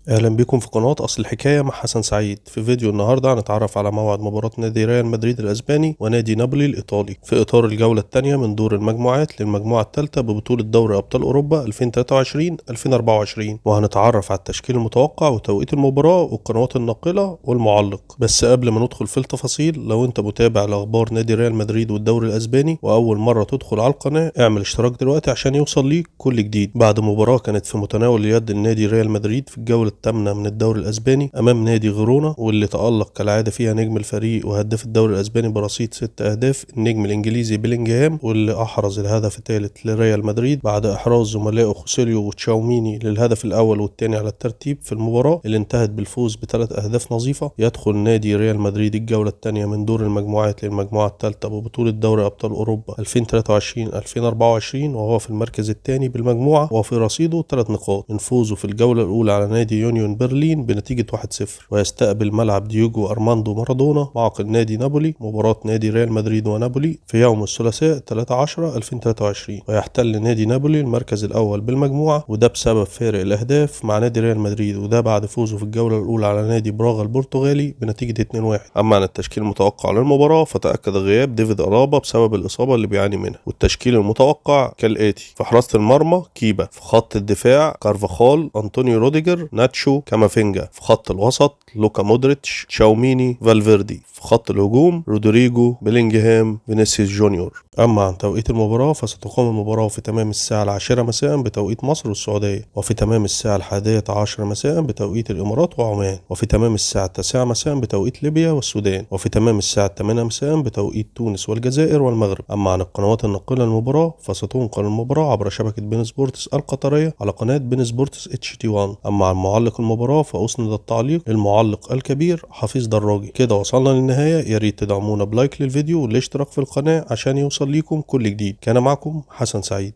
اهلا بكم في قناة اصل الحكاية مع حسن سعيد. في فيديو النهاردة هنتعرف على موعد مباراة نادي ريال مدريد الاسباني ونادي نابولي الايطالي في اطار الجولة الثانية من دور المجموعات للمجموعة الثالثة ببطولة دوري ابطال اوروبا 2023-2024، وهنتعرف على التشكيل المتوقع وتوقيت المباراة والقنوات الناقلة والمعلق. بس قبل ما ندخل في التفاصيل، لو انت متابع لاخبار نادي ريال مدريد والدوري الاسباني واول مرة تدخل على القناة، اعمل اشتراك دلوقتي عشان يوصل ليك كل جديد. بعد مباراة كانت في متناول اليد النادي ريال مدريد في الجولة الثامنة من الدوري الاسباني امام نادي غيرونا، واللي تألق كالعادة فيها نجم الفريق وهداف الدوري الاسباني برصيد 6 اهداف النجم الانجليزي بيلينجهام، واللي احرز الهدف الثالث لريال مدريد بعد احراز زملائه خوسيليو وتشاوميني للهدف الاول والثاني على الترتيب في المباراة اللي انتهت بالفوز ب3 اهداف نظيفة. يدخل نادي ريال مدريد الجولة الثانية من دور المجموعات للمجموعة الثالثة ببطولة دوري ابطال اوروبا 2023-2024 وهو في المركز الثاني بالمجموعة وفي رصيده 3 نقاط من فوزه في الجولة الاولى على نادي يونيون برلين بنتيجة 1-0، ويستقبل ملعب دييجو أرماندو مارادونا معقل نادي نابولي مباراة نادي ريال مدريد ونابولي في يوم الثلاثاء 13/10/2023، ويحتل نادي نابولي المركز الأول بالمجموعة، وده بسبب فارق الأهداف مع نادي ريال مدريد، وده بعد فوزه في الجولة الأولى على نادي براغا البرتغالي بنتيجة 2-1. أما عن التشكيل المتوقع للمباراة فتأكد غياب ديفيد ألابا بسبب الإصابة اللي بيعاني منها، والتشكيل المتوقع كالآتي: في حراسة المرمى كيبا، في خط الدفاع كارفاخال، أنطونيو روديجر، ناتشو، كامافينجا، في خط الوسط لوكا مودريتش، تشاوميني، فالفيردي، في خط الهجوم رودريجو، بيلينجهام، فينيسيوس جونيور. أما عن توقيت المباراة فستقام المباراة في تمام الساعة 10 مساء بتوقيت مصر والسعودية، وفي تمام الساعة 11 مساء بتوقيت الإمارات وعمان، وفي تمام الساعة 9 مساء بتوقيت ليبيا والسودان، وفي تمام الساعة 8 مساء بتوقيت تونس والجزائر والمغرب. أما عن القنوات الناقلة للمباراة فستنقل المباراة عبر شبكة بين سبورتس القطرية على قناة بين سبورتس HT1. أما عن معلق المباراة فأسند التعليق للمعلق الكبير حفيظ دراجي. كده وصلنا للنهاية، يا ريت تدعمونا بلايك للفيديو والاشتراك في القناة عشان يوصل ليكم كل جديد. كان معكم حسن سعيد.